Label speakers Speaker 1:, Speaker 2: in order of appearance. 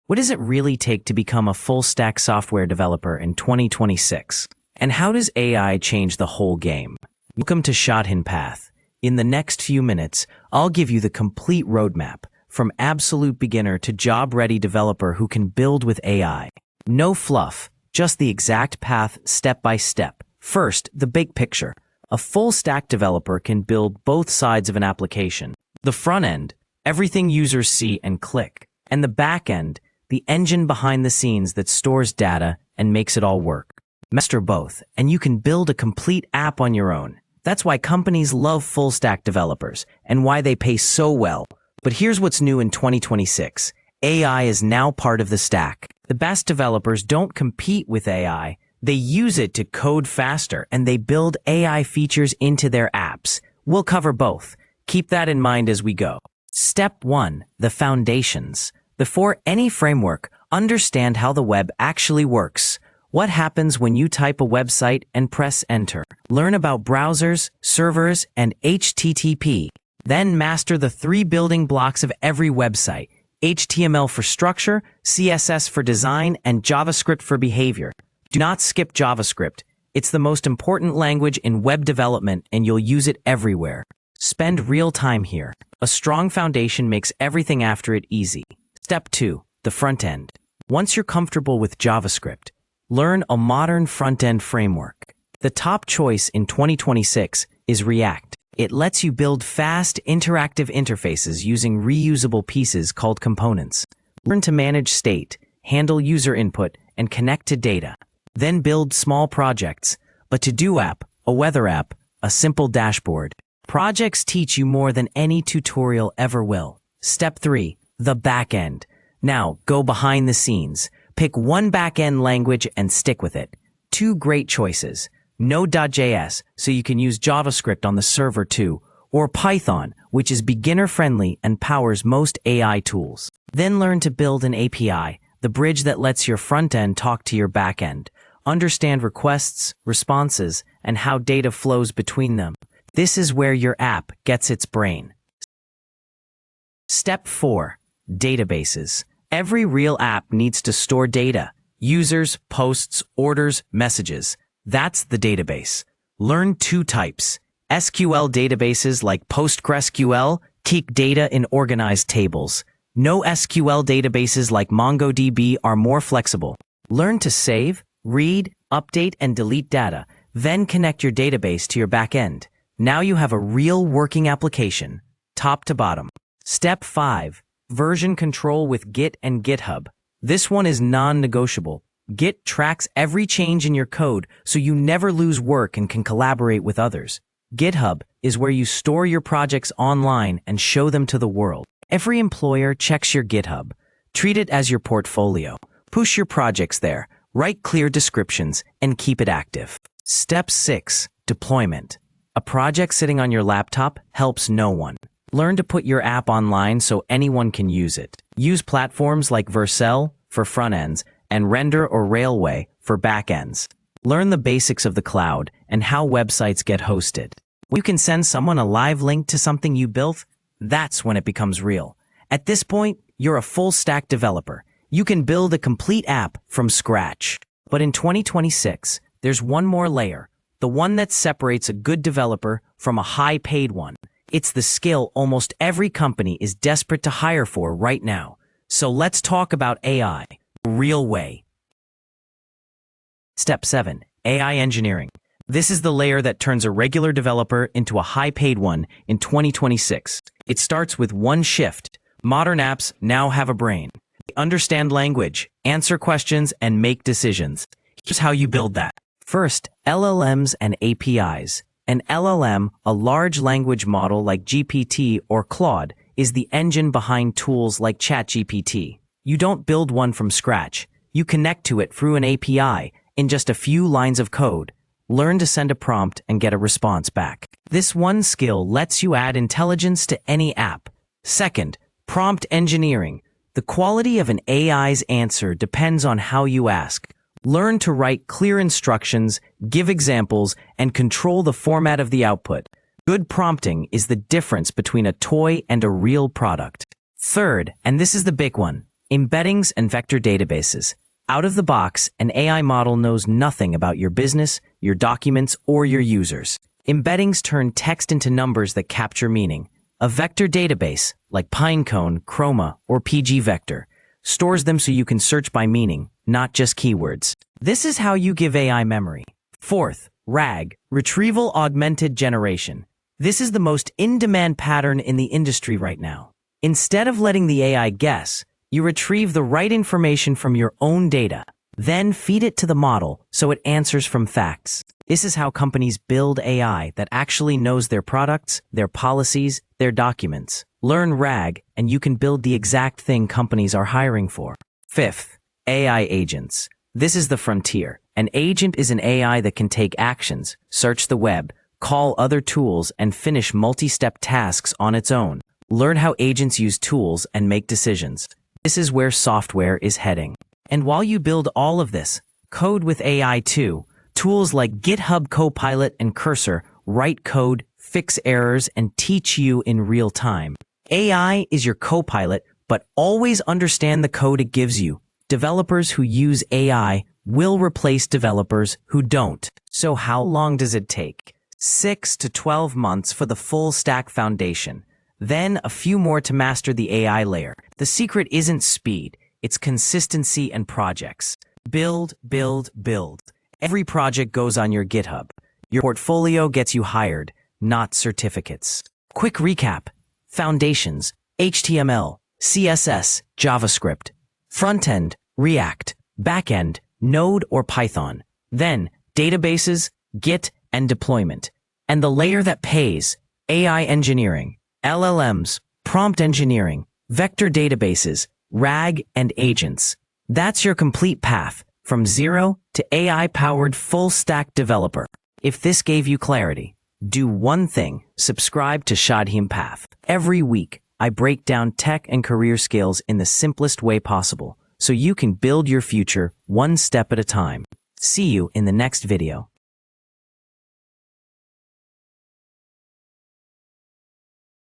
Speaker 1: What does it really take to become a full-stack software developer in 2026? And how does AI change the whole game? Welcome to Shothin Path. In the next few minutes, I'll give you the complete roadmap, from absolute beginner to job-ready developer who can build with AI. No fluff, just the exact path step by step. First, the big picture. A full-stack developer can build both sides of an application. The front end, everything users see and click. And the back end, the engine behind the scenes that stores data and makes it all work. Master both, and you can build a complete app on your own. That's why companies love full-stack developers and why they pay so well. But here's what's new in 2026. AI is now part of the stack. The best developers don't compete with AI. They use it to code faster, and they build AI features into their apps. We'll cover both. Keep that in mind as we go. Step 1. The foundations. Before any framework, understand how the web actually works. What happens when you type a website and press enter? Learn about browsers, servers, and HTTP. Then master the 3 building blocks of every website: HTML for structure, CSS for design, and JavaScript for behavior. Do not skip JavaScript. It's the most important language in web development, and you'll use it everywhere. Spend real time here. A strong foundation makes everything after it easy. Step 2. The front end. Once you're comfortable with JavaScript, learn a modern front-end framework. The top choice in 2026 is React. It lets you build fast, interactive interfaces using reusable pieces called components. Learn to manage state, handle user input, and connect to data. Then build small projects: a to-do app, a weather app, a simple dashboard. Projects teach you more than any tutorial ever will. Step 3. The backend. Now, go behind the scenes. Pick one backend language and stick with it. 2 great choices: Node.js, so you can use JavaScript on the server too, or Python, which is beginner-friendly and powers most AI tools. Then learn to build an API, the bridge that lets your front end talk to your backend. Understand requests, responses, and how data flows between them. This is where your app gets its brain. Step 4. Databases. Every real app needs to store data: users, posts, orders, messages. That's the database. Learn 2 types. SQL databases like PostgreSQL keep data in organized tables. NoSQL databases like MongoDB are more flexible. Learn to save, read, update, and delete data. Then connect your database to your backend. Now you have a real working application, top to bottom. Step 5. Version control with Git and GitHub. This one is non-negotiable. Git tracks every change in your code so you never lose work and can collaborate with others. GitHub is where you store your projects online and show them to the world. Every employer checks your GitHub. Treat it as your portfolio. Push your projects there, write clear descriptions, and keep it active. Step 6. Deployment. A project sitting on your laptop helps no one. Learn to put your app online so anyone can use it. Use platforms like Vercel for front ends and Render or Railway for back ends. Learn the basics of the cloud and how websites get hosted. When you can send someone a live link to something you built, that's when it becomes real. At this point, you're a full-stack developer. You can build a complete app from scratch. But in 2026, there's one more layer, the one that separates a good developer from a high-paid one. It's the skill almost every company is desperate to hire for right now. So let's talk about AI, the real way. Step 7. AI engineering. This is the layer that turns a regular developer into a high-paid one in 2026. It starts with one shift. Modern apps now have a brain. They understand language, answer questions, and make decisions. Here's how you build that. First, LLMs and APIs. An LLM, a large language model like GPT or Claude, is the engine behind tools like ChatGPT. You don't build one from scratch. You connect to it through an API in just a few lines of code. Learn to send a prompt and get a response back. This one skill lets you add intelligence to any app. Second, prompt engineering. The quality of an AI's answer depends on how you ask. Learn to write clear instructions, give examples, and control the format of the output. Good prompting is the difference between a toy and a real product. Third, and this is the big one, Embeddings and vector databases. Out of the box, an AI model knows nothing about your business, your documents, or your users. Embeddings turn text into numbers that capture meaning. A vector database, like Pinecone, Chroma, or pgvector, stores them so you can search by meaning, not just keywords. This is how you give AI memory. Fourth, RAG, Retrieval Augmented Generation. This is the most in-demand pattern in the industry right now. Instead of letting the AI guess, you retrieve the right information from your own data, then feed it to the model so it answers from facts. This is how companies build AI that actually knows their products, their policies, their documents. Learn RAG, and you can build the exact thing companies are hiring for. Fifth, AI agents. This is the frontier. An agent is an AI that can take actions, search the web, call other tools, and finish multi-step tasks on its own. Learn how agents use tools and make decisions. This is where software is heading. And while you build all of this, code with AI too. Tools like GitHub Copilot and Cursor write code, fix errors, and teach you in real time. AI is your copilot, but always understand the code it gives you. Developers who use AI will replace developers who don't. So how long does it take? 6 to 12 months for the full stack foundation. Then a few more to master the AI layer. The secret isn't speed, it's consistency and projects. Build, build, build. Every project goes on your GitHub. Your portfolio gets you hired, not certificates. Quick recap. Foundations: HTML, CSS, JavaScript. Frontend: React. Backend: Node or Python. Then databases, Git, and deployment. And the layer that pays: AI engineering, LLMs, prompt engineering, vector databases, RAG, and agents. That's your complete path from zero to AI-powered full-stack developer. If this gave you clarity, do one thing: subscribe to Shadhim Path. Every week, I break down tech and career skills in the simplest way possible, so you can build your future one step at a time. See you in the next video.